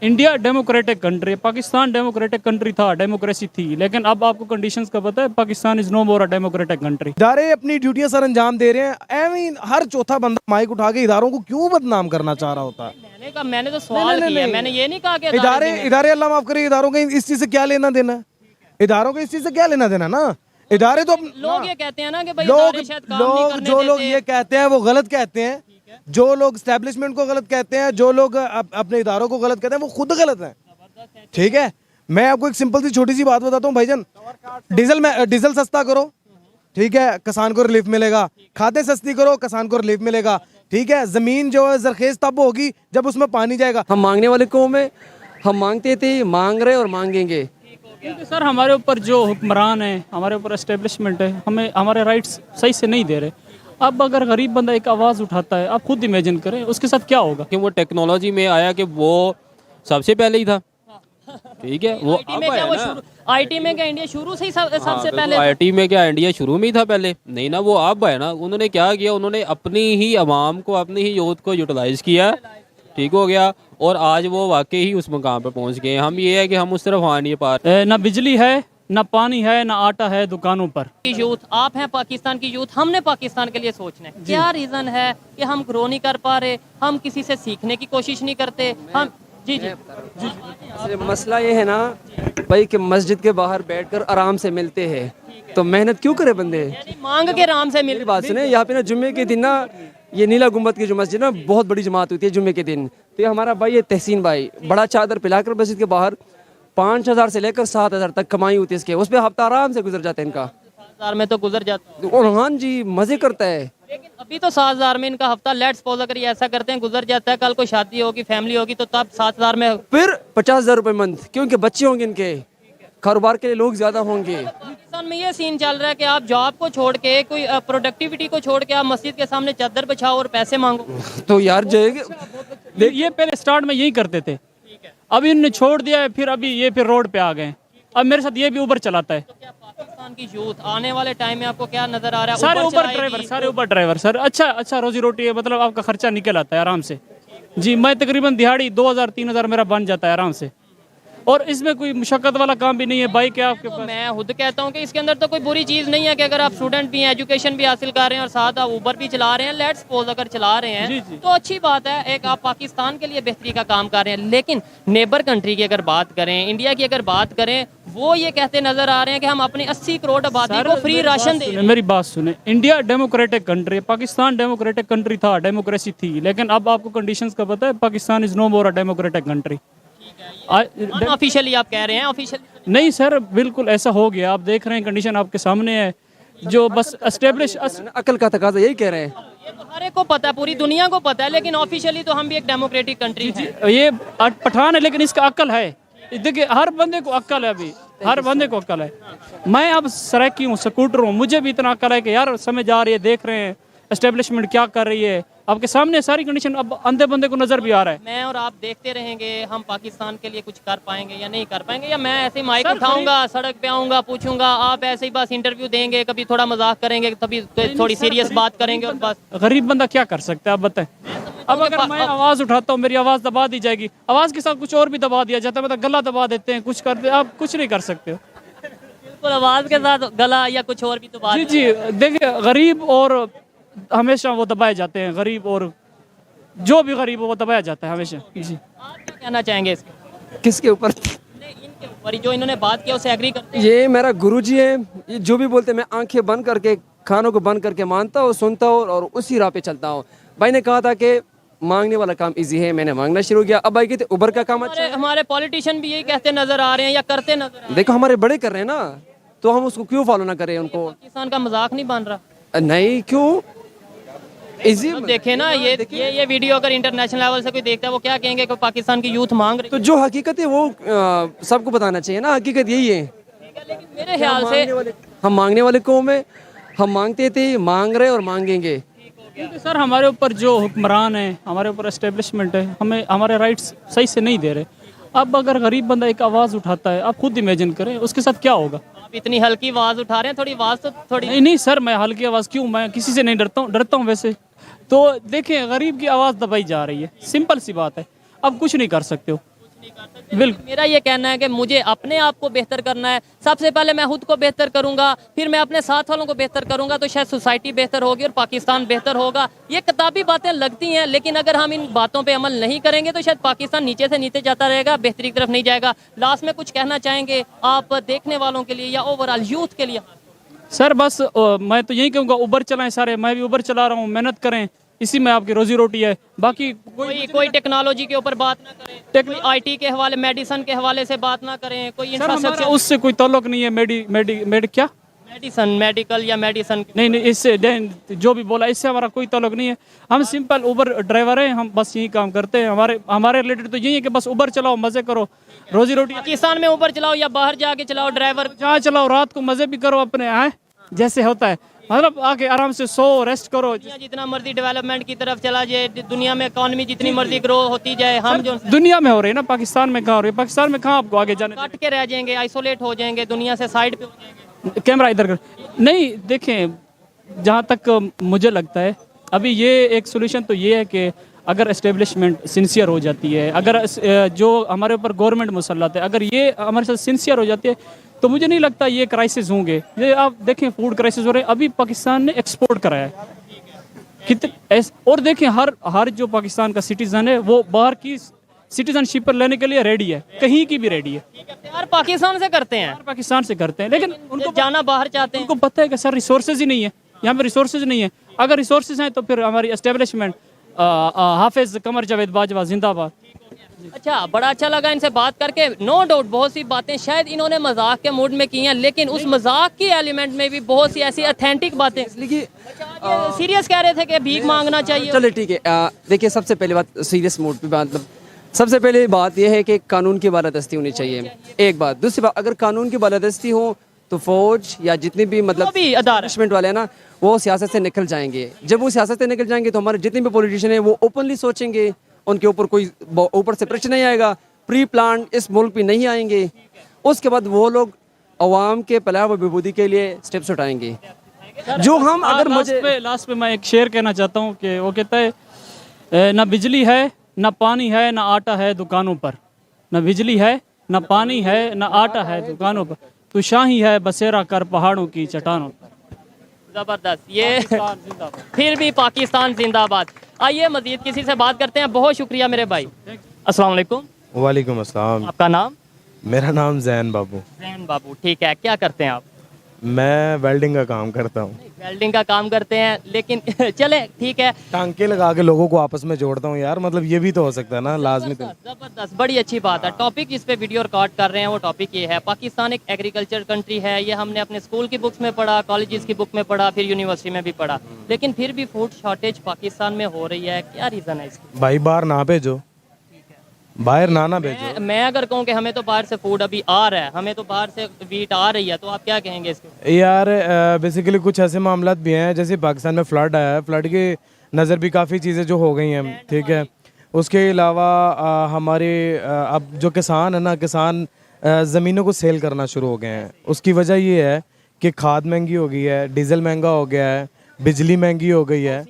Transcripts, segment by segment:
India democratic country, Pakistan democratic country था, democracy थी, लेकिन अब आपको कंडीशंस का पता है, Pakistan is no more a democratic country. इदारे अपनी ड्यूटियां सर अंजाम दे रहे हैं, एवं ही हर चौथा बंदा माइक उठा के इदारों को क्यों बदनाम करना चाह रहा होता है। मैंने तो सवाल किया, मैंने ये नहीं कहा कि इदारे अल्लाह माफ करे, इदारों का इस चीज से क्या लेना देना, इदारों का इस चीज से क्या लेना देना ना। इदारे तो लोग ये कहते हैं ना कि भाई लोग इदारे शायद काम नहीं करने जो लोग देते। ये कहते हैं वो गलत कहते हैं, जो लोग स्टैब्लिशमेंट को गलत कहते हैं, जो लोग अपने इदारों को गलत कहते हैं, वो खुद गलत हैं। ठीक है, मैं आपको एक सिंपल सी छोटी सी बात बताता हूँ भाईजान, डीजल सस्ता करो, ठीक है, किसान को रिलीफ मिलेगा, खादें सस्ती करो, किसान को रिलीफ मिलेगा, ठीक है, जमीन जो है जरखेज तब होगी जब उसमें पानी जाएगा। हम मांगने वाले कौम है, हम मांगते थे, मांग रहे और मांगेंगे। क्योंकि सर हमारे ऊपर जो हुक्मरान है, हमारे ऊपर एस्टेब्लिशमेंट है, हमें हमारे राइट्स सही से नहीं दे रहे। अब अगर गरीब बंदा एक आवाज़ उठाता है, आप खुद इमेजिन करें उसके साथ क्या होगा। कि वो टेक्नोलॉजी में आया कि वो सबसे पहले ही था, ठीक है, वो आईटी में क्या वो शुरू, आईटी में क्या इंडिया शुरू से ही सबसे पहले आईटी में क्या इंडिया शुरू में ही था पहले, नहीं ना, वो अब है ना। उन्होंने क्या किया, उन्होंने अपनी ही आवाम को, अपनी ही यूथ को यूटिलाइज किया, ठीक हो गया, और आज वो वाकई ही उस मुकाम पे पहुंच गए। हम ये है कि हम उस तरफ आ नहीं पा रहे। ना बिजली है, ना पानी है, ना आटा है दुकानों पर। यूथ, आप हैं पाकिस्तान की यूथ, हमने पाकिस्तान के लिए सोचना है। क्या रीजन है कि हम ग्रो नहीं कर पा रहे, हम किसी से सीखने की कोशिश नहीं करते। हम जी जी मसला ये है ना भाई कि मस्जिद के बाहर बैठकर आराम से मिलते हैं, तो मेहनत क्यों करे बंदे। यानी मांग के आराम से मिल। मेरी बात सुने, यहाँ पे ना जुम्मे के दिन ना ये नीला गुम्बद की जो मस्जिद ना बहुत बड़ी जमात होती है जुम्मे के दिन, तो ये हमारा भाई ये तहसीन भाई बड़ा चादर पिलाकर मस्जिद के बाहर 5,000 से लेकर 7,000 तक कमाई होती है इसके, उस पर हफ्ता आराम से गुजर जाता है इनका। 7,000 में तो गुजर जाता है। और हाँ जी, मजे करता है। लेकिन अभी तो 7,000 में इनका हफ्ता, लेट्स सपोज अगर ये ऐसा करते हैं गुजर जाता है, कल को शादी होगी, फैमिली होगी, तो तब 7,000 में फिर 50,000 रुपए मंथ, क्योंकि बच्चे होंगे इनके, कारोबार के लिए लोग ज्यादा होंगे। पाकिस्तान में ये सीन चल रहा है कि आप जॉब को छोड़ के, कोई प्रोडक्टिविटी को छोड़ के आप मस्जिद के सामने चादर बिछाओ और पैसे मांगो। तो यार ये पहले स्टार्ट में यही करते थे, अभी इन्होंने छोड़ दिया है, फिर अभी ये फिर रोड पे आ गए। अब मेरे साथ ये भी उबर चलाता है। तो क्या पाकिस्तान की यूथ आने वाले टाइम में आपको क्या नजर आ रहा है? सारे उबर चलाएगी, ड्राइवर, सारे उबर ड्राइवर सर, अच्छा रोजी रोटी है, मतलब आपका खर्चा निकल आता है आराम से। जी, मैं तकरीबन दिहाड़ी 2,000-3,000 मेरा बन जाता है आराम से, और इसमें कोई मुशक्कत वाला काम भी नहीं है। बाइक है आपके तो पास। मैं खुद कहता हूँ कि इसके अंदर तो कोई बुरी चीज़ नहीं है कि अगर आप स्टूडेंट भी हैं, एजुकेशन भी हासिल कर रहे हैं और साथ आप उबर भी चला रहे हैं, लेट्स सपोज अगर चला रहे जी, हैं जी। तो अच्छी बात है, एक आप पाकिस्तान के लिए बेहतरी का काम कर रहे हैं। लेकिन नेबर कंट्री की अगर बात करें, इंडिया की अगर बात करें, वो ये कहते नजर आ रहे हैं कि हम अपनी 80 करोड़ आबादी को फ्री राशन दे। मेरी बात सुने, India democratic country, Pakistan democratic country था, डेमोक्रेसी थी, लेकिन अब आपको कंडीशंस का पता है, Pakistan is no more a democratic country. Officially आप कह रहे हैं, ऑफिशियली नहीं सर, बिल्कुल ऐसा हो गया। आप देख रहे हैं, कंडीशन आपके सामने है, जो बस एस्टेब्लिश अकल का तकाजा यही कह रहे हैं। ये तो हर एक को पता है, पूरी दुनिया को पता है, लेकिन ऑफिशियली तो हम भी एक डेमोक्रेटिक कंट्री हैं। ये पठान है, लेकिन इसका अक्ल है। देखिए, हर बंदे को अक्ल है, अभी हर बंदे को अक्ल है। मैं अब सराकी हूँ, स्कूटर हूँ, मुझे भी इतना अक्ल है कि यार समय जा रही है, देख रहे हैं एस्टेब्लिशमेंट क्या कर रही है, आपके सामने सारी कंडीशन अब अंधे बंदे को नजर भी आ रहा है। मैं और आप देखते रहेंगे, हम पाकिस्तान के लिए कुछ कर पाएंगे या नहीं कर पाएंगे, या मैं ऐसे ही माइक उठाऊंगा, सड़क पे आऊंगा, पूछूंगा, आप ऐसे ही बस इंटरव्यू देंगे, कभी थोड़ा मजाक करेंगे, कभी थोड़ी सीरियस बात करेंगे और बस। गरीब बंदा क्या कर सकता है, आप बताएं। अब अगर मैं आवाज उठाता हूँ, मेरी आवाज दबा दी जाएगी, आवाज के साथ कुछ और भी दबा दिया जाता है, मतलब गला दबा देते हैं, कुछ करते, आप कुछ नहीं कर सकते हो। बिल्कुल, आवाज के साथ गला या कुछ और भी तो बात। जी जी, देखिए, गरीब और हमेशा वो दबाए जाते हैं, गरीब और जो भी गरीब हो वो दबाया जाता है हमेशा। जी, आप क्या कहना चाहेंगे इसके? किसके ऊपर? इनके ऊपर जो इन्होंने बात किया, उसे एग्री करते हैं? ये मेरा गुरुजी है, ये जो भी बोलते हैं मैं आंखें बंद करके, खानों को बंद करके मानता हूँ, सुनता हूँ और उसी राह पे चलता हूँ। भाई ने कहा था कि मांगने वाला काम इजी है, मैंने मांगना शुरू किया। अब भाई कहते उबर का काम अच्छा है। हमारे पॉलिटिशियन भी यही कहते नजर आ रहे हैं या करते नजर आ रहे हैं। देखो हमारे बड़े कर रहे हैं ना, तो हम उसको क्यों फॉलो ना करें उनको? पाकिस्तान का मजाक नहीं बन रहा। नहीं, क्यों इजी देखे ना, ये वीडियो अगर इंटरनेशनल लेवल से कोई देखता है, वो क्या कहेंगे कि पाकिस्तान की यूथ मांग रही तो जो हकीकत है वो सबको बताना चाहिए ना, हकीकत यही है। है। लेकिन मेरे ख्याल से हम मांगने वाले कौम है, हम मांगते थे, मांग रहे और मांगेंगे। क्योंकि सर हमारे ऊपर जो हुक्मरान है, हमारे ऊपर एस्टेब्लिशमेंट है, हमें हमारे राइट्स सही से नहीं दे रहे। अब अगर गरीब बंदा एक आवाज़ उठाता है, आप खुद इमेजिन करें उसके साथ क्या होगा। आप इतनी हल्की आवाज उठा रहे हैं, थोड़ी आवाज तो थोड़ी। नहीं सर, मैं हल्की आवाज़ क्यों, मैं किसी से नहीं डरता हूँ वैसे। तो देखिए, गरीब की आवाज़ दबाई जा रही है, सिंपल सी बात है, अब कुछ नहीं कर सकते हो। बिल्कुल। मेरा ये कहना है कि मुझे अपने आप को बेहतर करना है। सबसे पहले मैं खुद को बेहतर करूंगा, फिर मैं अपने साथ वालों को बेहतर करूंगा, तो शायद सोसाइटी बेहतर होगी और पाकिस्तान बेहतर होगा। ये किताबी बातें लगती हैं, लेकिन अगर हम इन बातों पे अमल नहीं करेंगे तो शायद पाकिस्तान नीचे से नीचे जाता रहेगा, बेहतरी की तरफ नहीं जाएगा। लास्ट में कुछ कहना चाहेंगे आप देखने वालों के लिए या ओवरऑल यूथ के लिए? सर बस मैं तो यही कहूँगा, उबर चलाएं सारे, मैं भी उबर चला रहा हूँ, मेहनत करें, इसी में आपकी रोजी रोटी है। बाकी कोई टेक्नोलॉजी के ऊपर बात ना करें, कोई आईटी के हवाले, मेडिसिन के हवाले से बात ना करें, कोई सर हमारा इंफ्रास्ट्रक्चर, उससे कोई ताल्लुक नहीं है। क्या मेडिसिन, मेडिकल या मेडिसिन। नहीं, इससे जो भी बोला इससे हमारा कोई ताल्लुक नहीं है। हम सिंपल उबर ड्राइवर हैं, हम बस यही काम करते हैं। हमारे रिलेटेड तो यही है कि बस उबर चलाओ, मजे करो, रोजी रोटी। पाकिस्तान में उबर चलाओ या बाहर जाके चलाओ, ड्राइवर जहाँ चलाओ, रात को मजे भी करो अपने, आए जैसे होता है, मतलब आके आराम से सो, रेस्ट करो। जितना मर्जी डेवलपमेंट की तरफ चला जाए, दुनिया में इकॉनमी जितनी मर्जी ग्रो होती जाए, हम जो दुनिया में हो रही है ना, पाकिस्तान में कहाँ हो रही है? पाकिस्तान में कहाँ आपको आगे जाने? कट के रह जाएंगे, आइसोलेट हो जाएंगे, दुनिया से साइड पे हो जाएंगे। कैमरा इधर कर। नहीं देखें, जहाँ तक मुझे लगता है अभी ये एक सोल्यूशन तो ये है कि अगर एस्टेब्लिशमेंट सिंसियर हो जाती है, अगर जो हमारे ऊपर गवर्नमेंट मुसल्लत है, अगर ये हमारे साथ सिंसियर हो जाती है, तो मुझे नहीं लगता ये क्राइसिस होंगे। ये आप देखें, फूड क्राइसिस हो रहे हैं, अभी पाकिस्तान ने एक्सपोर्ट कराया है कितने और देखें, हर जो पाकिस्तान का सिटीजन है वो बाहर की सिटीजनशिप पर लेने के लिए रेडी है, कहीं की भी रेडी है। यार पाकिस्तान से करते हैं, पाकिस्तान से करते हैं, लेकिन उनको जाना बाहर चाहते हैं। उनको पता है कि सर रिसोर्सेज ही नहीं है, यहाँ पे रिसोर्सेज नहीं है। अगर रिसोर्सेज हैं तो फिर हमारी एस्टेब्लिशमेंट, हाफिज कमर जावेद बाजवा जिंदाबाद। अच्छा, बड़ा अच्छा लगा इनसे बात करके। नो डाउट बहुत सी बातें शायद इन्होंने मजाक के मूड में की हैं, लेकिन उस मजाक की एलिमेंट में भी बहुत सी ऐसी ऑथेंटिक बातें। इसलिए सीरियस कह रहे थे कि भीख मांगना चाहिए। चलिए ठीक है। देखिए, सबसे पहले बात सीरियस मूड पे, मतलब सबसे पहले बात यह है कि कानून की बालादस्ती होनी चाहिए, एक बात। दूसरी बात, अगर कानून की बालादस्ती हो तो फौज या जितने भी मतलब एस्टेब्लिशमेंट वाले हैं ना, वो सियासत से निकल जाएंगे। जब वो सियासत से निकल जाएंगे तो हमारे जितने भी पॉलिटिशियन हैं वो ओपनली सोचेंगे, उनके ऊपर कोई ऊपर से प्रेशर नहीं आएगा, प्री प्लान इस मुल्क पे नहीं आएंगे। उसके बाद वो लोग अवाम के फलाह व बहबूदी के लिए स्टेप्स उठाएंगे। जो हम अगर मुझे लास्ट पे मैं एक शेर कहना चाहता हूँ कि वो कहता है, ना बिजली है, ना पानी है, ना आटा है दुकानों पर, ना बिजली है, ना पानी है, ना आटा है दुकानों पर, तू शाही है बसेरा कर पहाड़ों की चट्टानों पर। जबरदस्त। ये फिर भी पाकिस्तान जिंदाबाद। आइए मजीद किसी से बात करते हैं। बहुत शुक्रिया मेरे भाई। अस्सलाम वालेकुम। वालेकुम अस्सलाम। आपका नाम? मेरा नाम जैन बाबू। जैन बाबू, ठीक है। क्या करते हैं आप? मैं वेल्डिंग का काम करता हूँ। वेल्डिंग का काम करते हैं, लेकिन चले ठीक है। टांके लगा के लोगों को आपस में जोड़ता हूँ यार, मतलब ये भी तो हो सकता है ना, लाजमी तो। जबरदस्त, बड़ी अच्छी बात है। टॉपिक जिस पे वीडियो रिकॉर्ड कर रहे हैं वो टॉपिक ये है, पाकिस्तान एक एग्रीकल्चर कंट्री है। ये हमने अपने स्कूल की बुक्स में पढ़ा, कॉलेजेस की बुक में पढ़ा, फिर यूनिवर्सिटी में भी पढ़ा, लेकिन फिर भी फूड शॉर्टेज पाकिस्तान में हो रही है। क्या रीज़न है इसकी? भाई बाहर ना भेजो, बाहर ना भेजो। मैं अगर कहूँ कि हमें तो बाहर से फूड अभी आ रहा है, हमें तो बाहर से वीट आ रही है, तो आप क्या कहेंगे इसके? यार बेसिकली कुछ ऐसे मामला भी हैं, जैसे पाकिस्तान में फ्लड आया है, फ्लड के नज़र भी काफ़ी चीज़ें जो हो गई हैं, ठीक है। उसके अलावा हमारे अब जो किसान है ना, किसान ज़मीनों को सेल करना शुरू हो गए हैं। उसकी वजह ये है कि खाद महंगी हो गई है, डीजल महंगा हो गया है, बिजली महंगी हो गई है,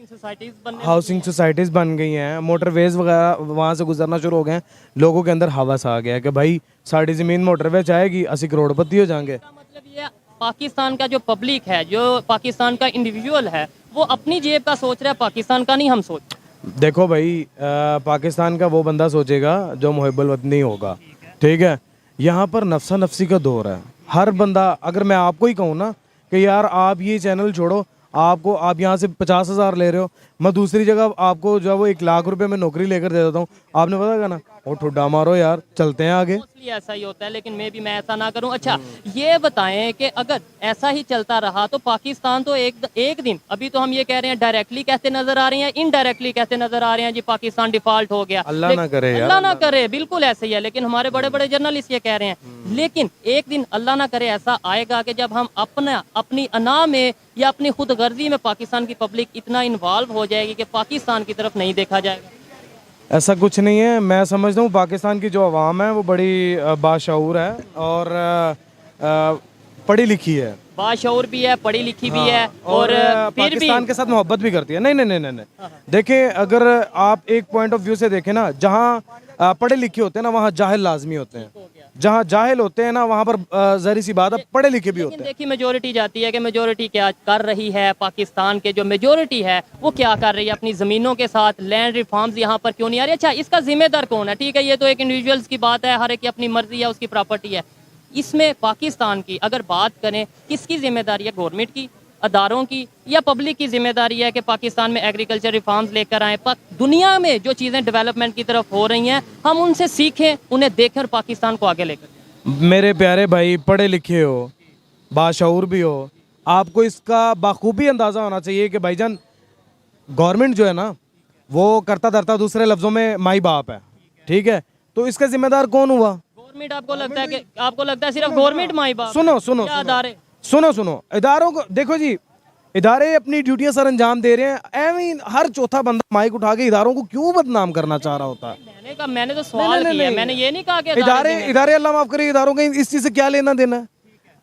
हाउसिंग सोसाइटीज़ बन गई हैं, मोटरवेज वगैरह वहाँ से गुजरना शुरू हो गए हैं। लोगों के अंदर हवस आ गया है कि भाई साड़ी ज़मीन मोटरवे जाएगी, असी करोड़पति हो जाएंगे। मतलब ये पाकिस्तान का जो पब्लिक है, जो पाकिस्तान का इंडिविजुअल है, वो अपनी जेब का सोच रहा है, पाकिस्तान का नहीं हम सोच। देखो भाई, पाकिस्तान का वो बंदा सोचेगा जो मुहिब्बुल वतनी होगा, ठीक है। यहाँ पर नफसा नफसी का दौर है। हर बंदा, अगर मैं आपको ही कहूँ ना कि यार आप ये चैनल छोड़ो, आपको आप यहाँ से 50,000 ले रहे हो, मैं दूसरी जगह आपको जो है वो 1 लाख रुपए में नौकरी लेकर दे देता हूँ, आपने पता क्या ना, वो ठुड्डा मारो यार, चलते हैं आगे। ऐसा ही होता है, लेकिन मैं ऐसा ना करूं। अच्छा, ये बताएं कि अगर ऐसा ही चलता रहा तो पाकिस्तान तो एक दिन, अभी तो हम ये कह रहे हैं डायरेक्टली कहते नजर आ रहे हैं, इनडायरेक्टली कहते नजर आ रहे हैं जी पाकिस्तान डिफॉल्ट हो गया। अल्लाह ना करे यार, अल्लाह ना करे, बिल्कुल ऐसे ही है। लेकिन हमारे बड़े बड़े जर्नलिस्ट ये कह रहे हैं, लेकिन एक दिन अल्लाह ना करे ऐसा आएगा कि जब हम अपनी अना में या अपनी खुद गर्जी में पाकिस्तान की पब्लिक इतना इन्वॉल्व हो जाएगी कि पाकिस्तान की तरफ नहीं देखा जाएगा। ऐसा कुछ नहीं है। मैं समझता हूँ पाकिस्तान की जो आवाम है वो बड़ी बाशऊर है और पढ़ी लिखी है, बाशऊर भी है, पढ़ी लिखी भी है, और फिर पाकिस्तान के साथ मोहब्बत भी करती है। नहीं नहीं नहीं नहीं, नहीं। देखें, अगर आप एक पॉइंट ऑफ व्यू से देखें ना, जहाँ पढ़े लिखे होते हैं ना वहाँ जाहिल लाजमी होते हैं। जहाँ जाहिल होते हैं ना वहाँ पर जहरी सी बात है पढ़े लिखे भी होते लेकिन हैं। देखिए मेजोरिटी जाती है कि मेजोरिटी क्या कर रही है, पाकिस्तान के जो मेजोरिटी है वो क्या कर रही है अपनी ज़मीनों के साथ, लैंड रिफॉर्म्स यहाँ पर क्यों नहीं आ रही। अच्छा, इसका जिम्मेदार कौन है? ठीक है, ये तो एक इंडिविजुअल्स की बात है, हर एक की अपनी मर्जी है, उसकी प्रॉपर्टी है। इसमें पाकिस्तान की अगर बात करें, किसकी जिम्मेदारी है? गवर्नमेंट की, अदारों की, या पब्लिक की जिम्मेदारी है कि पाकिस्तान में एग्रीकल्चर रिफॉर्म्स लेकर आए? दुनिया में जो चीज़ें डेवलपमेंट की तरफ हो रही हैं हम उनसे सीखें, उन्हें देखें और पाकिस्तान को आगे लेकर। मेरे प्यारे भाई, पढ़े लिखे हो, बाशऊर भी हो, आपको इसका बाखूबी अंदाज़ा होना चाहिए कि भाईजान गवर्नमेंट जो है ना वो करता धरता दूसरे लफ्ज़ों में माई बाप है, ठीक है? तो इसका जिम्मेदार कौन हुआ? गवर्नमेंट। आपको लगता है सिर्फ गवर्नमेंट माई बाप? सुनो सुनो क्या अदारे? सुनो, इदारों को देखो जी, इदारे अपनी ड्यूटियां सर अंजाम दे रहे हैं। एवं हर चौथा बंदा माइक उठा के इदारों को क्यों बदनाम करना चाह रहा होता है? मैंने तो सवाल किया, मैंने ये नहीं कहा कि इदारे अल्लाह माफ करे, इदारों का इस चीज से क्या लेना देना है?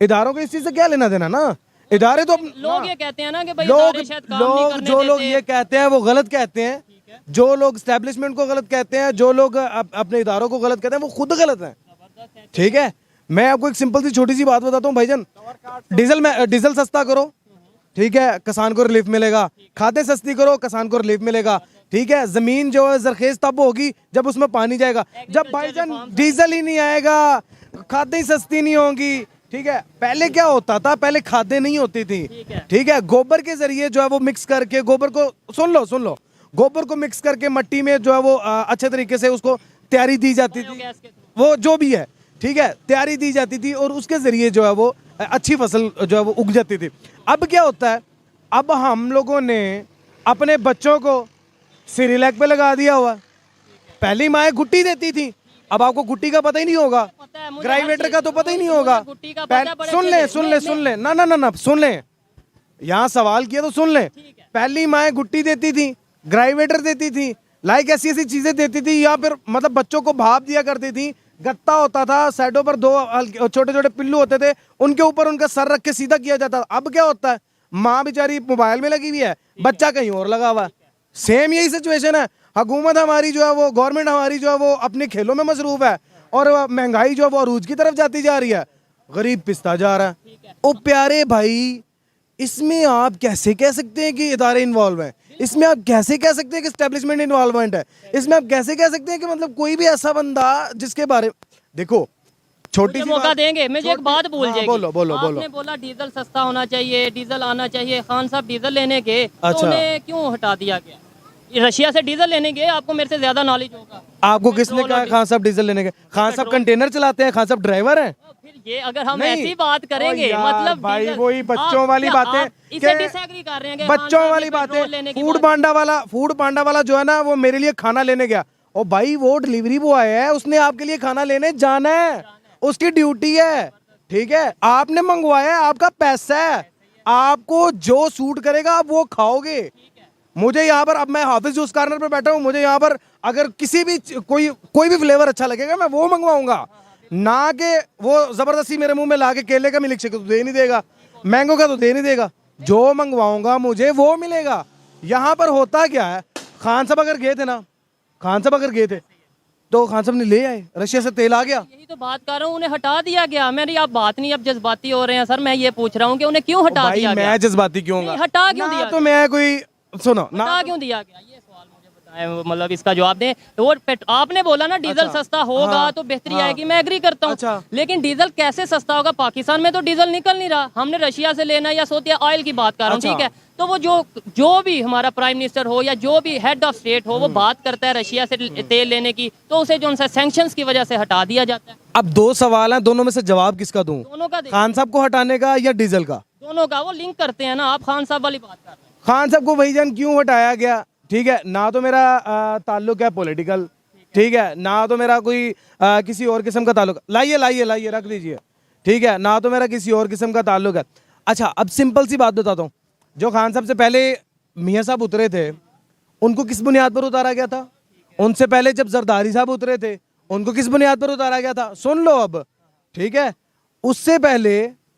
इदारों का इस चीज से क्या लेना देना ना? इदारे तो लोग ये कहते हैं ना कि भाई लोग इदारे शायद काम नहीं करने जो लोग देते। ये कहते हैं वो गलत कहते हैं। जो लोग स्टैब्लिशमेंट को गलत कहते हैं, जो लोग अपने इदारों को गलत कहते हैं, वो खुद गलत हैं, ठीक है? मैं आपको एक सिंपल सी छोटी सी बात बताता हूँ भाईजान, डीजल सस्ता करो, ठीक है, किसान को रिलीफ मिलेगा। खादें सस्ती करो, किसान को रिलीफ मिलेगा, ठीक है? जमीन जो है जरखेज तब होगी जब उसमें पानी जाएगा। जब भाईजान डीजल ही नहीं आएगा, खादें ही सस्ती नहीं होंगी, ठीक है? पहले क्या होता था? पहले खादें नहीं होती थी, ठीक है? गोबर के जरिए जो है वो मिक्स करके, गोबर को सुन लो, गोबर को मिक्स करके मट्टी में जो है वो अच्छे तरीके से उसको तैयारी दी जाती थी, वो जो भी है, ठीक है, तैयारी दी जाती थी और उसके जरिए जो है वो अच्छी फसल जो है वो उग जाती थी। अब क्या होता है? अब हम लोगों ने अपने बच्चों को सिरिलैक पे लगा दिया हुआ। पहली माएँ गुट्टी देती थी, अब आपको गुट्टी का पता ही नहीं होगा, ग्राइवेटर का तो पता ही नहीं होगा। सुन ले ना सुन ले, यहाँ सवाल किया तो सुन ले। पहली माएँ गुट्टी देती थी, ग्राइवेटर देती थी, लाइक ऐसी ऐसी चीजें देती थी, या फिर मतलब बच्चों को भाप दिया करती थी। गत्ता होता था, साइडों पर दो छोटे छोटे पिल्लू होते थे, उनके ऊपर उनका सर रख के सीधा किया जाता था। अब क्या होता है? माँ बेचारी मोबाइल में लगी हुई है, बच्चा कहीं और लगा हुआ है। सेम यही सिचुएशन है। हुकूमत हमारी जो है वो, गवर्नमेंट हमारी जो है वो अपने खेलों में मसरूफ है और महंगाई जो है वो अरूज की तरफ जाती जा रही है, गरीब पिसता जा रहा है। ओ प्यारे भाई, इसमें आप कैसे कह सकते हैं कि इदारे इन्वॉल्व हैं? इसमें आप कैसे कह सकते हैं कि एस्टेब्लिशमेंट इन्वॉल्वमेंट है? इसमें आप कैसे कह सकते हैं कि मतलब कोई भी ऐसा बंदा जिसके बारे, देखो छोटी सी मौका देंगे। मुझे एक बात भूल जाएगी। बोलो आपने बोला डीजल सस्ता होना चाहिए, डीजल आना चाहिए। खान साहब डीजल लेने गए अच्छा। तो उन्हें क्यों हटा दिया गया? रशिया से डीजल लेने गए, आपको मेरे से ज्यादा नॉलेज होगा। आपको किसने कहा खान साहब डीजल लेने के? खान साहब कंटेनर चलाते हैं, खान साहब ड्राइवर हैं। फिर ये अगर हम ऐसी बात करेंगे, मतलब भाई डीजल- वही बच्चों वाली आप बातें, इसे डिसएग्री कर रहे हैं कि खान बच्चों साहब वाली ने पेट्रोल बातें। लेने की फूड पांडा वाला जो है ना, वो मेरे लिए खाना लेने गया। और भाई वो डिलीवरी बॉय है, उसने आपके लिए खाना लेने जाना है, उसकी ड्यूटी है, ठीक है? आपने मंगवाया है, आपका पैसा है, आपको जो सूट करेगा आप वो खाओगे। मुझे यहाँ पर, अब मैं हाफिज जूस कॉर्नर पे बैठा हूँ, मुझे यहाँ पर अगर किसी भी कोई भी फ्लेवर अच्छा लगेगा मैं वो मंगवाऊंगा, ना कि वो जबरदस्ती मेरे मुंह में ला के केले का मिल्क शेक तो दे नहीं देगा, मैंगो का तो दे नहीं देगा। जो मंगवाऊंगा मुझे वो मिलेगा। यहाँ पर होता क्या है? खान साहब अगर गए थे ना, खान साहब अगर गए थे तो खान साहब ने ले आए, रशिया से तेल आ गया। यही तो बात कर रहा हूँ, उन्हें हटा दिया गया। मेरी आप बात नहीं, अब जज्बाती हो रहे हैं सर। मैं ये पूछ रहा हूँ कि उन्हें क्यों हटा दिया गया? मैं जज्बाती क्यों नहीं, हटा क्यों दिया? तो मैं कोई सुनो ना, हटा क्यों दिया गया? ये सवाल मुझे बताएं, मतलब इसका जवाब दें। तो वो आपने बोला ना डीजल सस्ता होगा तो बेहतरी आएगी, मैं एग्री करता हूँ। लेकिन डीजल कैसे सस्ता होगा? पाकिस्तान में तो डीजल निकल नहीं रहा, हमने रशिया से लेना या सऊदी ऑयल की बात कर रहा हूँ, ठीक है? तो वो जो भी हमारा प्राइम मिनिस्टर हो या जो भी हेड ऑफ स्टेट हो, वो बात करता है रशिया से तेल लेने की, तो उसे जो उनसे सैंक्शंस की वजह से हटा दिया जाता है। अब दो सवाल हैं, दोनों में से जवाब किसका दूं? दोनों का खान साहब को हटाने का या डीजल का? दोनों का। वो लिंक करते हैं ना, आप खान साहब वाली बात कर रहे हैं। खान साहब को भाईजान क्यों हटाया गया? ठीक है, ना तो मेरा ताल्लुक है पॉलिटिकल, ठीक है, ना तो मेरा कोई किसी और किस्म का ताल्लुक। लाइए रख दीजिए, ठीक है, ना तो मेरा किसी और किस्म का ताल्लुक है। अच्छा, अब सिंपल सी बात बताता हूँ। जो खान साहब से पहले मियाँ साहब उतरे थे, उनको किस बुनियाद पर उतारा गया था? उनसे पहले जब जरदारी साहब उतरे थे, उनको किस बुनियाद पर उतारा गया था? सुन लो अब, ठीक है? उससे पहले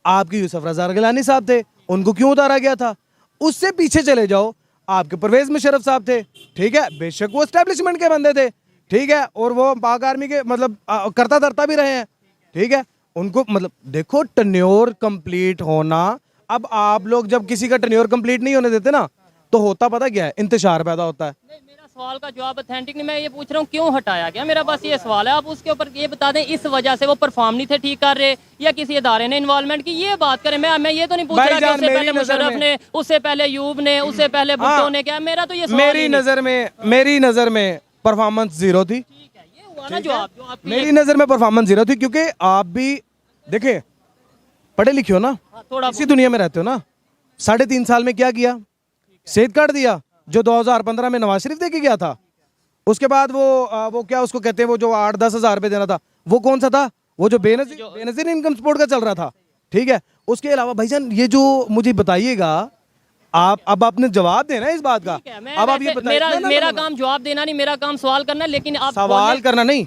आपके यूसुफ रज़ा गिलानी साहब थे, उनको क्यों उतारा गया था? उससे पीछे चले जाओ, आपके परवेज मुशर्रफ साहब थे, ठीक है, बेशक वो एस्टेब्लिशमेंट के बंदे थे, ठीक है, और वो पाक आर्मी के मतलब करता धरता भी रहे हैं, ठीक है। उनको मतलब देखो टन्योर कंप्लीट होना, अब आप लोग जब किसी का टन्योर कंप्लीट नहीं होने देते ना, तो होता पता क्या है, इंतशार पैदा होता है। नहीं, मेरा सवाल का जवाब ऑथेंटिक नहीं, मैं ये पूछ रहा हूँ क्यों हटाया गया, मेरा बस ये सवाल है। आप उसके ऊपर ये बता दें, इस वजह से वो परफॉर्म नहीं थे ठीक कर रहे, या किसी इदारे ने इन्वॉल्वमेंट की, ये बात करें। मैं ये तो नहीं पूछ रहा कि भाईजान, उससे पहले मेरी नज़र मुशर्रफ में- ने, उससे पहले यूब ने, उससे पहले भुट्टो ने, क्या मेरा तो ये सवाल मेरी ही नहीं। नजर में परफॉर्मेंस जीरो थी। ठीक है, ये हुआ ना जवाब जो आपकी मेरी नजर में परफॉर्मेंस जीरो थी, क्योंकि आप भी देखे पढ़े लिखे हो ना, थोड़ा इसी दुनिया में रहते हो ना। 3.5 साल में क्या किया, सेहत कार्ड दिया जो 2015 में नवाज शरीफ दे के गया था। उसके बाद वो क्या उसको कहते हैं, वो जो 8-10 हज़ार रुपये देना था, वो कौन सा था, वो जो बेनजीर इनकम सपोर्ट का चल रहा था, ठीक है। उसके अलावा भाईजान ये जो मुझे बताइएगा, आप अब आपने जवाब देना है इस बात का। ठीक है, मैं अब आप ये वैसे- बताइए, मेरा काम जवाब देना नहीं, मेरा काम सवाल करना है, लेकिन आप सवाल बोले- करना नहीं,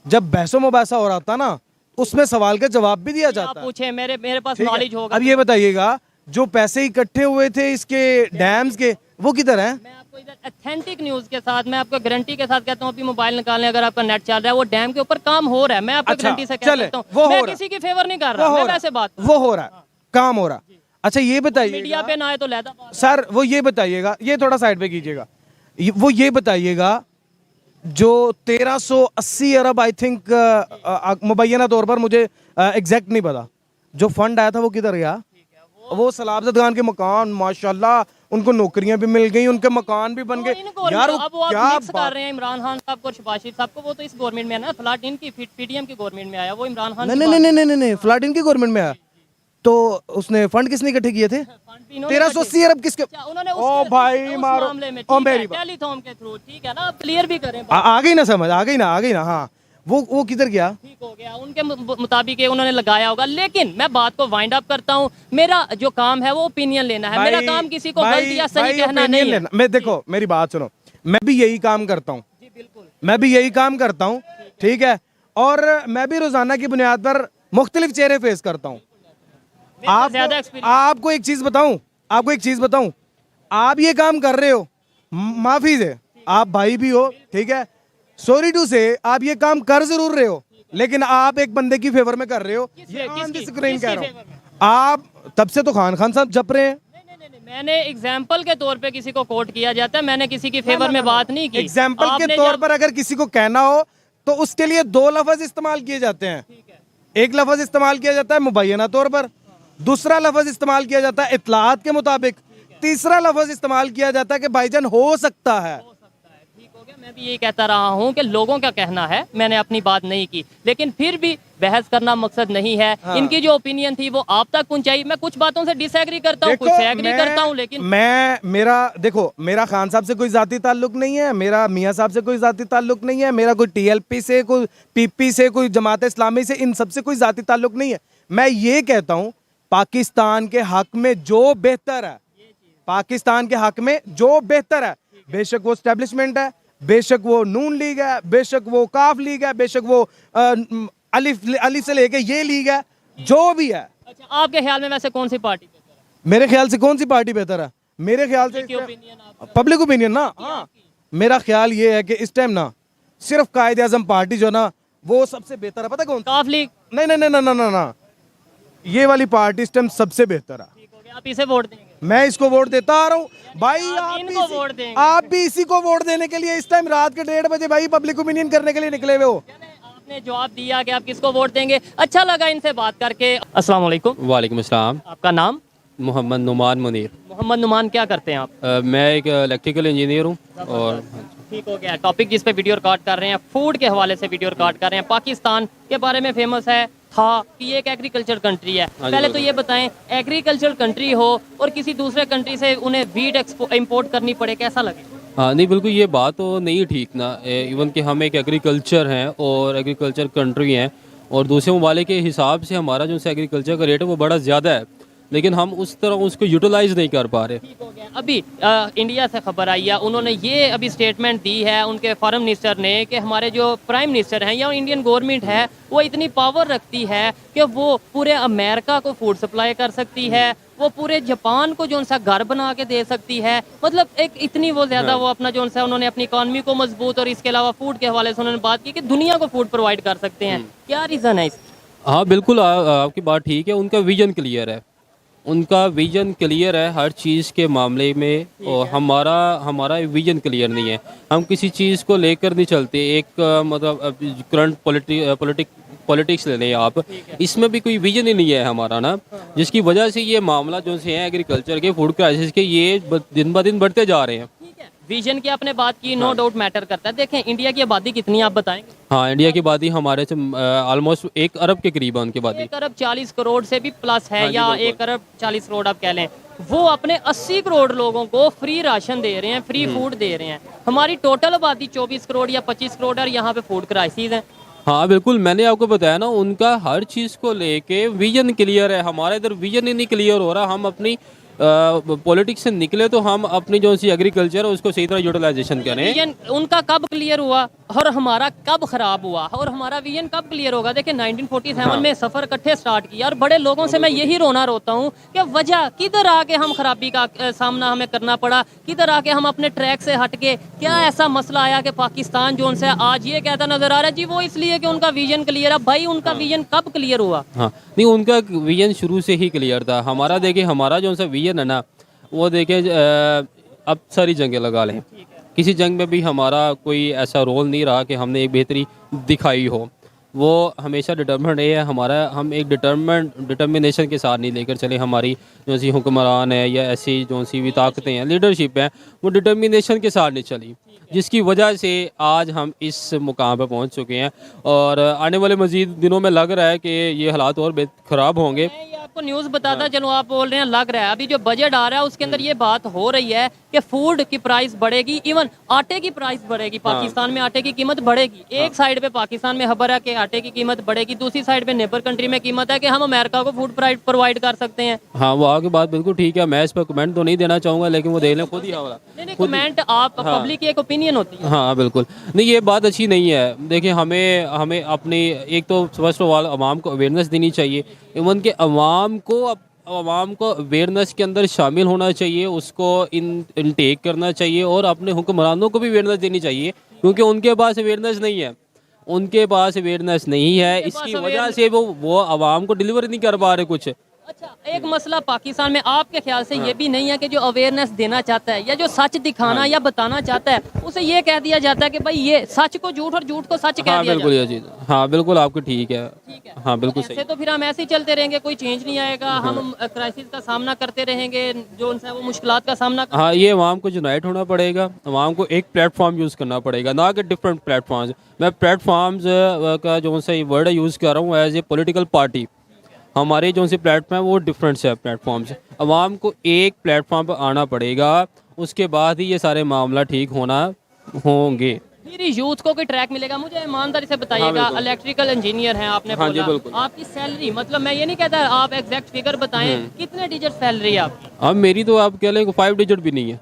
जब बहसो मुबासा हो रहा था ना, उसमें सवाल का जवाब भी दिया आप जाता है। पूछे, मेरे पास ठीक है? नॉलेज होगा। अब ये बताइएगा, जो पैसे इकट्ठे हुए थे इसके डैम्स के, वो किधर हैं? मैं आपको इधर ऑथेंटिक न्यूज के साथ, मैं आपको गारंटी के साथ कहता हूँ, अभी मोबाइल निकालने अगर आपका नेट चल रहा है, वो डैम के ऊपर काम हो रहा है। मैं आपको अच्छा, गारंटी से कह चले, सकता वो हूँ, हो मैं रहा है। किसी की फेवर नहीं कर वो रहा, हो मैं रहा वैसे बात वो हो रहा है, काम हो रहा है। अच्छा ये बताइए मीडिया पे ना आए तो लहदा बात। सर, वो ये बताइएगा, ये थोड़ा साइड पे कीजिएगा, वो ये बताइएगा, जो 1380 अरब आई थिंक मुबैना तौर पर, मुझे एग्जैक्ट नहीं पता, जो फंड आया था वो किधर गया? वो सलाबत खान के मकान, माशाल्लाह उनको नौकरियां भी मिल गई, उनके मकान भी बन गए यार। वो अब वो आप क्या मिक्स बात- कर रहे हैं इमरान खान साहब को और शहबाज शरीफ साहब को, वो तो इस गवर्नमेंट में है ना, फ्लड इनकी पीडीएम की गवर्नमेंट में आया, वो इमरान खान नहीं नहीं नहीं नहीं नहीं, फ्लड इनकी गवर्नमेंट में आया, तो उसने फंड किसने इकट्ठे किए थे? 1380 अरब किसके? उन्होंने ओ भाई मारो, ओ मेरी बात, टेलीथॉन के थ्रू, ठीक है ना, आप क्लियर भी करें। आ गई ना समझ, आ गई ना, हाँ। वो किधर गया? ठीक हो गया, उनके मुताबिक ये उन्होंने लगाया होगा, लेकिन मैं बात को वाइंड अप करता हूँ। मेरा जो काम है वो ओपिनियन लेना है, मेरा काम किसी को गलत या सही कहना नहीं है। मैं देखो मेरी बात सुनो, मैं भी यही काम करता हूँ, मैं भी यही काम करता हूँ, ठीक है। और मैं भी रोजाना की बुनियाद पर मुख्तलिफ चेहरे फेस करता हूँ। ज्यादा आपको एक चीज बताऊं, आप ये काम कर रहे हो, माफी से, आप भाई भी हो, ठीक है, सॉरी टू से, आप ये काम कर जरूर रहे हो, लेकिन आप एक बंदे की फेवर में कर रहे हो, ये ऑन द स्क्रीन कह रहा हूं। आप तब से तो खान साहब जप रहे हैं। नहीं, मैंने एग्जाम्पल के तौर पे किसी को कोट किया जाता है, मैंने किसी की फेवर में बात नहीं की। एग्जाम्पल के आपने तौर जब- पर अगर किसी को कहना हो तो उसके लिए 2 लफ्ज इस्तेमाल किए जाते हैं। एक लफ्ज इस्तेमाल किया जाता है मुबैना तौर पर, दूसरा लफ्ज इस्तेमाल किया जाता है इत्तलात के मुताबिक, तीसरा लफ्ज इस्तेमाल किया जाता है कि भाईजान हो सकता है। ठीक हो गया, मैं भी यही कहता रहा हूँ कि लोगों का कहना है, मैंने अपनी बात नहीं की, लेकिन फिर भी बहस करना मकसद नहीं है। इनकी जो ओपिनियन थी वो आप तक पहुंचाई, मैं कुछ बातों से डिसएग्री करता हूँ, कुछ से एग्री करता हूँ, लेकिन मेरा खान साहब से कोई जाती ताल्लुक नहीं है, मेरा मियाँ साहब से कोई जाती ताल्लुक नहीं है, मेरा कोई टीएलपी से, कोई पीपी से, कोई जमात इस्लामी से, इन सब से कोई जाती ताल्लुक नहीं है। मैं ये कहता हूँ पाकिस्तान के हक में जो बेहतर है, पाकिस्तान के हक में जो बेहतर है, बेशक वो स्टैब्लिशमेंट है, बेशक वो नून लीग है, बेशक वो काफ लीग है, बेशक वो अली से लेके ये लीग है, जो भी है। अच्छा, आपके ख्याल में वैसे कौन सी पार्टी बेहतर है? मेरे ख्याल से कौन सी पार्टी बेहतर है? मेरे ख्याल से पब्लिक ओपिनियन ना, हाँ, मेरा ख्याल ये है कि इस टाइम ना सिर्फ कायद आजम पार्टी जो ना वो सबसे बेहतर है। पता कौन? काफ लीग। नहीं नहीं नहीं नहीं नहीं, ये वाली पार्टी इस टाइम सबसे बेहतर है। ठीक हो गया, आप इसे वोट देंगे? मैं इसको वोट देता आ रहा हूँ भाई। आप इनको वोट देंगे? आप भी इसी को वोट देने के लिए इस टाइम रात के 1:30 बजे भाई पब्लिक ओपिनियन करने के लिए निकले हुए हो। आपने जवाब दिया कि आप किसको वोट देंगे, अच्छा लगा इनसे बात करके। अस्सलाम वालेकुम। वालेकुम अस्सलाम। आपका नाम? मोहम्मद नुमान मुनीर। मोहम्मद नुमान, क्या करते हैं आप? मैं एक इलेक्ट्रिकल इंजीनियर हूँ। और ठीक हो गया, टॉपिक जिस पे वीडियो रिकॉर्ड कर रहे हैं, फूड के हवाले से वीडियो रिकॉर्ड कर रहे हैं। पाकिस्तान के बारे में फेमस है था कि ये एक एग्रीकल्चर कंट्री है। पहले तो ये बताएं, एग्रीकल्चर कंट्री हो और किसी दूसरे कंट्री से उन्हें वीट इंपोर्ट करनी पड़े, कैसा लगे? हाँ नहीं, बिल्कुल ये बात तो नहीं ठीक ना। इवन कि हम एक एग्रीकल्चर हैं और एग्रीकल्चर कंट्री हैं, और दूसरे ममालिक के हिसाब से हमारा जो एग्रीकल्चर का रेट है वो बड़ा ज़्यादा है, लेकिन हम उस तरह उसको यूटिलाइज नहीं कर पा रहे। ठीक हो गया। अभी इंडिया से खबर आई है, उन्होंने ये अभी स्टेटमेंट दी है उनके फॉरेन मिनिस्टर ने कि हमारे जो प्राइम मिनिस्टर हैं या इंडियन गवर्नमेंट है वो इतनी पावर रखती है कि वो पूरे अमेरिका को फूड सप्लाई कर सकती है, वो पूरे जापान को जो सा घर बना के दे सकती है। मतलब एक इतनी वो ज़्यादा वो अपना जो सा उन्होंने अपनी इकॉनमी को मजबूत, और इसके अलावा फूड के हवाले से उन्होंने बात की कि दुनिया को फूड प्रोवाइड कर सकते हैं। क्या रीज़न है इस? हाँ बिल्कुल, आपकी बात ठीक है। उनका विजन क्लियर है, उनका विजन क्लियर है हर चीज़ के मामले में, और हमारा विजन क्लियर नहीं है। हम किसी चीज़ को लेकर नहीं चलते। एक मतलब करंट पॉलिटिक्स ले लें आप, इसमें भी कोई विजन ही नहीं है हमारा ना, जिसकी वजह से ये मामला जो से हैं एग्रीकल्चर के, फूड क्राइसिस के, ये दिन ब दिन बढ़ते जा रहे हैं। विजन की आपने बात की, नो डाउट मैटर करता है। देखें इंडिया की आबादी कितनी है आप बताएंगे? हाँ, इंडिया की आबादी हमारे से ऑलमोस्ट 1 अरब के करीब है उनकी आबादी। 1 अरब 40 करोड़ से भी प्लस है, या 1 अरब 40 करोड़ आप कह लें। वो अपने 80 करोड़ लोगों को फ्री राशन दे रहे हैं, फ्री फूड दे रहे हैं। हमारी टोटल आबादी 24 करोड़ या 25 करोड़ है, यहाँ पे फूड क्राइसिस है। हाँ बिल्कुल, मैंने आपको बताया ना, उनका हर चीज़ को लेके विजन क्लियर है। हमारा इधर विजन ही नहीं क्लियर हो रहा। हम अपनी पॉलिटिक्स से निकले तो हम अपनी जो सी एग्रीकल्चर है उसको सही तरह यूटिलाइजेशन करें। विजन उनका कब क्लियर हुआ और हमारा कब खराब हुआ, और हमारा विजन कब क्लियर होगा? देखिए 1947 में सफ़र इकट्ठे स्टार्ट किया, और बड़े लोगों से मैं यही रोता हूँ कि वजह किधर आके हम खराबी का सामना हमें करना पड़ा, किधर आके हम अपने ट्रैक से हट के, क्या ऐसा मसला आया कि पाकिस्तान जो उनसे आज ये कहता नजर आ रहा है जी वो इसलिए कि उनका विजन क्लियर है। भाई उनका विजन कब क्लियर हुआ? हाँ नहीं, उनका विजन शुरू से ही क्लियर था। हमारा देखिए, हमारा जो सा विजन है ना, वो देखिए अब सारी जंगें लगा लें, किसी जंग में भी हमारा कोई ऐसा रोल नहीं रहा कि हमने एक बेहतरी दिखाई हो। वो हमेशा डिटर्मिनेंट है हमारा, हम एक डिटर्मिनेशन के साथ नहीं लेकर चले। हमारी जो सी हुक्मरान है या ऐसी जो सी भी ताकतें हैं, लीडरशिप है, वो डिटर्मिनेशन के साथ नहीं चली, जिसकी वजह से आज हम इस मुकाम पर पहुंच चुके हैं। और आने वाले मज़ीद दिनों में लग रहा है कि ये हालात और ख़राब होंगे। मैं ये आपको न्यूज़ बताता चलो, आप बोल रहे हैं लग रहा है, अभी जो बजट आ रहा है उसके अंदर ये बात हो रही है कि फूड की प्राइस बढ़ेगी, इवन आटे की प्राइस बढ़ेगी। पाकिस्तान में आटे की कीमत बढ़ेगी। एक साइड पे पाकिस्तान में खबर है कि आटे की कीमत बढ़ेगी, दूसरी साइड पे नेबर कंट्री में कीमत है कि हम अमेरिका को फूड प्रोवाइड कर सकते हैं। हाँ, वो आगे बात बिल्कुल ठीक है। मैं इस पर कमेंट तो नहीं देना चाहूँगा, लेकिन वो देख लें खुद ही। नहीं, कमेंट आप पब्लिक की एक ओपिनियन होती है। हाँ बिल्कुल, नहीं ये बात अच्छी नहीं है। देखिए हमें अपनी एक तो फर्स्ट ऑफ ऑल आवाम को अवेयरनेस देनी चाहिए। इवन के आवाम को अवेयरनेस के अंदर शामिल होना चाहिए, उसको इनटेक करना चाहिए, और अपने हुक्मरानों को भी अवेयरनेस देनी चाहिए, क्योंकि उनके पास अवेयरनेस नहीं है। इसकी वजह से वो आवाम को डिलीवर नहीं कर पा रहे कुछ। अच्छा, एक मसला पाकिस्तान में आपके ख्याल से ये भी नहीं है कि जो अवेयरनेस देना चाहता है या जो सच दिखाना या बताना चाहता है, उसे ये कह दिया जाता है कि भाई ये सच को झूठ और झूठ को सच कह दिया बिल्कुल जाता है। हाँ बिल्कुल, आपको ठीक है। हाँ बिल्कुल सही। ऐसे तो फिर हम ऐसे ही चलते रहेंगे, कोई चेंज नहीं आएगा। हम क्राइसिस का सामना करते रहेंगे, जो उनसे वो मुश्किलात का सामना हाँ, ये आवाम को यूनाइट होना पड़ेगा। आवाम को एक प्लेटफॉर्म यूज़ करना पड़ेगा, ना कि डिफरेंट प्लेटफॉर्म्स। मैं प्लेटफॉर्म्स का जो सा वर्ड यूज़ कर रहा हूँ एज ए पॉलिटिकल पार्टी। हमारे जो से प्लेटफॉर्म है वो डिफरेंट से प्लेटफॉर्म्स। आवाम को एक प्लेटफॉर्म पर आना पड़ेगा, उसके बाद ही ये सारे मामला ठीक होंगे। फिर यूथ को कोई ट्रैक मिलेगा। मुझे ईमानदारी से बताइएगा, इलेक्ट्रिकल इंजीनियर हैं आपने हाँ बोला, बिल्कुल। आपकी सैलरी, मतलब मैं ये नहीं कहता आप एग्जैक्ट फिगर बताएं, कितने डिजिट सैलरी है आपकी? अब मेरी तो आप कह लें 5 डिजिट भी नहीं है।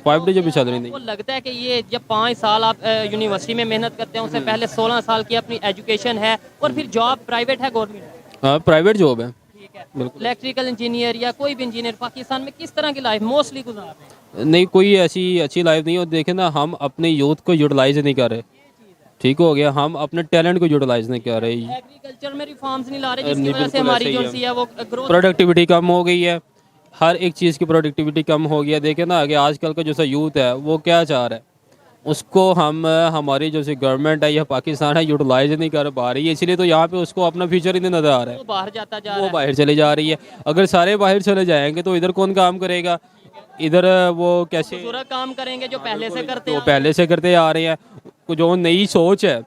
5 डिजिट भी सैलरी नहीं। वो लगता है कि ये जब 5 साल आप यूनिवर्सिटी में मेहनत करते हैं, उससे पहले 16 साल की अपनी एजुकेशन है, और फिर जॉब प्राइवेट है गवर्नमेंट है? हाँ, प्राइवेट जॉब है। ठीक है, इलेक्ट्रिकल इंजीनियर या कोई भी इंजीनियर पाकिस्तान में किस तरह की लाइफ मोस्टली गुजार रहे हैं? नहीं, कोई ऐसी अच्छी लाइफ नहीं है। देखें ना, हम अपने यूथ को यूटिलाइज नहीं कर रहे। ठीक हो गया, हम अपने टैलेंट को यूटिलाइज नहीं कर रहे। एग्रीकल्चर में रिफॉर्म्स नहीं ला रहे, जिसकी वजह से हमारी जो सी है वो ग्रोथ, प्रोडक्टिविटी कम हो गई है। हर एक चीज़ की प्रोडक्टिविटी कम हो गई है। देखें ना कि आजकल का जो सा यूथ है वो क्या चाह रहा है, उसको हमारी जो सी गवर्नमेंट है या पाकिस्तान है यूटिलाइज नहीं कर पा रही है। इसलिए तो यहाँ पे उसको अपना फ्यूचर ही नहीं नजर आ रहा है। वो बाहर जाता जा रहा वो है। बाहर चले जा रही है। अगर सारे बाहर चले जाएंगे तो इधर कौन काम करेगा? इधर वो कैसे बुजुर्ग काम करेंगे जो पहले से करते तो हैं। पहले से करते आ रहे हैं। जो नई सोच है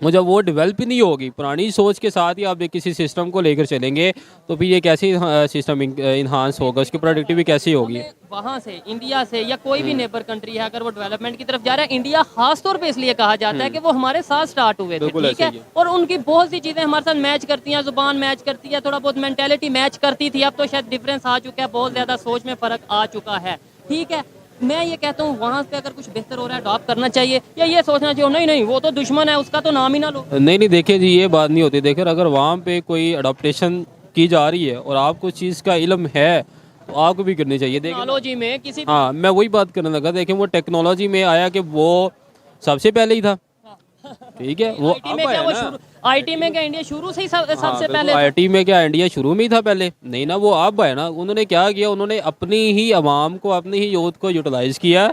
वो जब वो डेवलप ही नहीं होगी, पुरानी सोच के साथ ही आप किसी सिस्टम को लेकर चलेंगे, तो फिर ये कैसे सिस्टम इन्हांस होगा, उसकी प्रोडक्टिविटी कैसी होगी? वहाँ से इंडिया से या कोई भी नेबर कंट्री है, अगर वो डेवलपमेंट की तरफ जा रहा है, इंडिया खास तौर पे इसलिए कहा जाता है कि वो हमारे साथ स्टार्ट हुए थे, ठीक है, और उनकी बहुत सी चीज़ें हमारे साथ मैच करती हैं, जुबान मैच करती है, थोड़ा बहुत मेंटेलिटी मैच करती थी। अब तो शायद डिफरेंस आ चुका है, बहुत ज़्यादा सोच में फ़र्क आ चुका है, ठीक है। मैं ये कहता हूँ वहाँ पे अगर कुछ बेहतर हो रहा है अडॉप्ट करना चाहिए, या ये सोचना चाहिए नहीं वो तो दुश्मन है, उसका तो नाम ही ना लो? नहीं, देखिए जी, ये बात नहीं होती। देखिए, अगर वहाँ पे कोई अडोप्टेशन की जा रही है और आपको उस चीज़ का इल्म है तो आपको भी करनी चाहिए। देखिए टेक्नोलॉजी में किसी हाँ, मैं वही बात करने लगा। देखें वो टेक्नोलॉजी में आया कि वो सबसे पहले ही था, ठीक है। वो आईटी में क्या वो शुरू आईटी में क्या इंडिया शुरू से ही सबसे पहले आईटी में क्या इंडिया शुरू में ही था पहले? नहीं ना, वो अब है ना। उन्होंने क्या किया, उन्होंने अपनी ही आवाम को, अपनी ही यूथ को यूटिलाइज किया,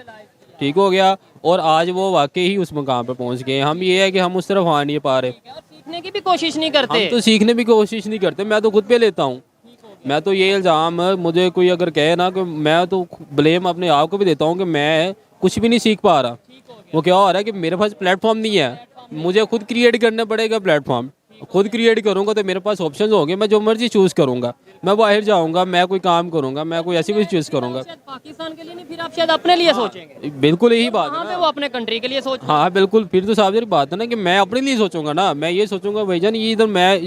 ठीक हो गया, और आज वो वाकई ही उस मुकाम पे पहुंच गए। हम ये है कि हम उस तरफ आ नहीं पा रहे, और सीखने की भी कोशिश नहीं करते। हम तो सीखने भी कोशिश नहीं करते। मैं तो खुद पे लेता हूँ। मैं तो ये इल्ज़ाम मुझे कोई अगर कहे ना, कि मैं तो ब्लेम अपने आप को भी देता हूँ कि मैं कुछ भी नहीं सीख पा रहा। वो क्या हो रहा है कि मेरे पास प्लेटफॉर्म नहीं है, मुझे खुद क्रिएट करना पड़ेगा प्लेटफॉर्म। खुद क्रिएट करूँगा तो मेरे पास ऑप्शंस होंगे, मैं जो मर्जी चूज़ करूँगा। मैं बाहर जाऊँगा, मैं कोई काम करूँगा, मैं कोई ऐसी कोई चीज़ करूँगा। शायद पाकिस्तान के लिए नहीं, फिर आप शायद अपने लिए सोचेंगे। बिल्कुल यही बात है वहाँ पे ना। वो अपने कंट्री के लिए सोच हाँ बिल्कुल, फिर तो साफ बात है ना कि मैं अपने लिए सोचूंगा ना। मैं ये सोचूंगा भाईजान ये इधर मैं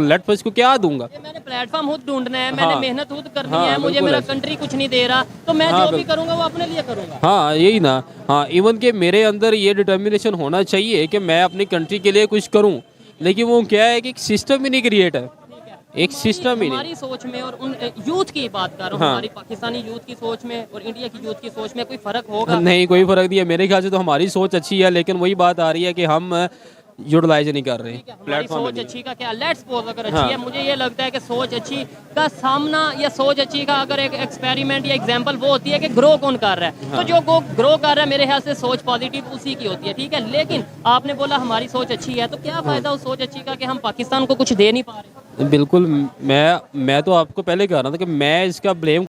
लेट फर्स्ट को क्या दूंगा। मैंने प्लेटफॉर्म खुद ढूंढना है, मैंने हाँ। मेहनत खुद करनी हाँ, है, मुझे बिल्कुल मेरा ऐसे। कंट्री कुछ नहीं दे रहा, तो मैं हाँ, जो भी करूंगा वो अपने लिए करूंगा। हाँ यही ना। हाँ, इवन के मेरे अंदर ये डिटर्मिनेशन होना चाहिए कि मैं अपनी कंट्री के लिए कुछ करूँ, लेकिन वो क्या है कि एक सिस्टम ही नहीं क्रिएट है, एक सिस्टम ही नहीं। हमारी सोच में और उन यूथ की बात कर रहा हूँ, हाँ। हमारी पाकिस्तानी यूथ की सोच में और इंडिया की यूथ की सोच में कोई फर्क होगा? नहीं, कोई फर्क नहीं है मेरे ख्याल से। तो हमारी सोच अच्छी है, लेकिन वही बात आ रही है कि हम यूटिलाइज नहीं कर रहे हमारी प्लेटफॉर्म सोच अच्छी का क्या, लेट्स सपोज अगर अच्छी हाँ। है, मुझे ये लगता है कि सोच अच्छी का सामना या सोच अच्छी का अगर एक एक्सपेरिमेंट या एग्जांपल वो होती है कि ग्रो कौन कर रहा है। तो जो ग्रो कर रहा है मेरे ख्याल से सोच पॉजिटिव उसी की होती है, ठीक है। लेकिन आपने बोला हमारी सोच अच्छी है, तो क्या फायदा उस सोच अच्छी का कि हम पाकिस्तान को कुछ दे नहीं पा रहे? बिल्कुल। मैं तो आपको पहले कह रहा था कि मैं इसका ब्लेम